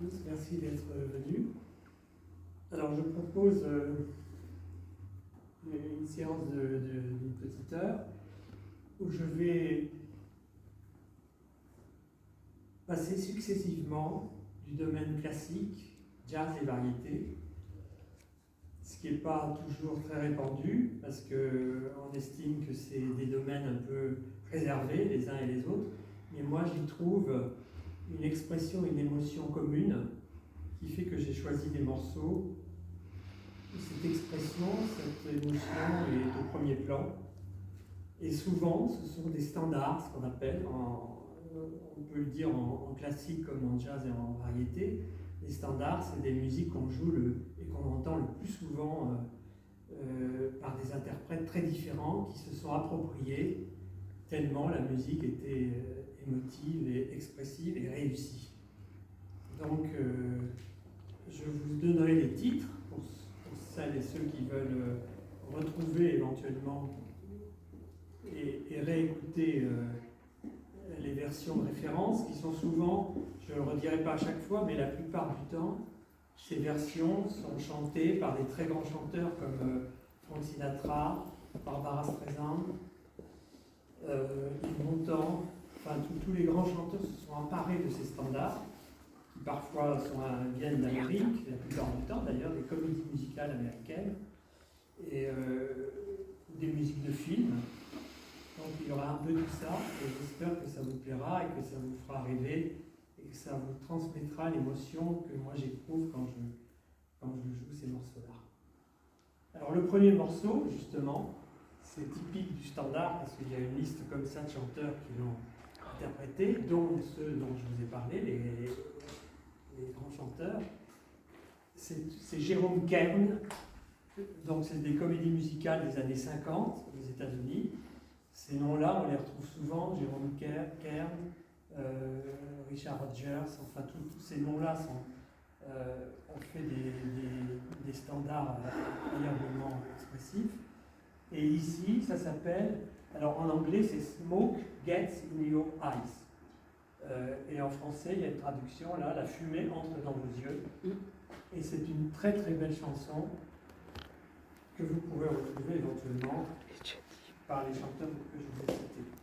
tous, merci d'être venus. Alors je propose une séance d'une petite heure où je vais passer successivement du domaine classique, jazz et variété, ce qui n'est pas toujours très répandu parce qu'on estime que c'est des domaines un peu réservés les uns et les autres, mais moi j'y trouve une expression, une émotion commune qui fait que j'ai choisi des morceaux où cette expression, cette émotion est au premier plan. Et souvent, ce sont des standards, ce qu'on appelle, on peut le dire en classique comme en jazz et en variété. Les standards, c'est des musiques qu'on joue et qu'on entend le plus souvent par des interprètes très différents qui se sont appropriés tellement la musique était émotive et expressive et réussie. Donc, je vous donnerai les titres pour celles et ceux qui veulent retrouver éventuellement et réécouter les versions de référence qui sont souvent, je ne le redirai pas à chaque fois, mais la plupart du temps, ces versions sont chantées par des très grands chanteurs comme Frank Sinatra, Barbara Streisand, Yves Montand, enfin tous les grands chanteurs se sont emparés de ces standards, qui parfois viennent d'Amérique, la plupart du temps d'ailleurs, des comédies musicales américaines, et des musiques de films. Donc il y aura un peu de ça, et j'espère que ça vous plaira et que ça vous fera rêver et que ça vous transmettra l'émotion que moi j'éprouve quand je joue ces morceaux-là. Alors le premier morceau, justement, c'est typique du standard parce qu'il y a une liste comme ça de chanteurs qui l'ont interprété, dont ceux dont je vous ai parlé, les grands chanteurs. C'est Jérôme Kern, donc c'est des comédies musicales des années 50 aux États-Unis. Ces noms-là, on les retrouve souvent, Jérôme Kern, Richard Rodgers, enfin tous ces noms-là ont fait des standards incroyablement expressifs. Et ici, ça s'appelle, alors en anglais c'est Smoke Gets in Your Eyes. Et en français, il y a une traduction là, la fumée entre dans vos yeux. Et c'est une très très belle chanson que vous pourrez retrouver éventuellement par les chanteurs que je vous ai cités.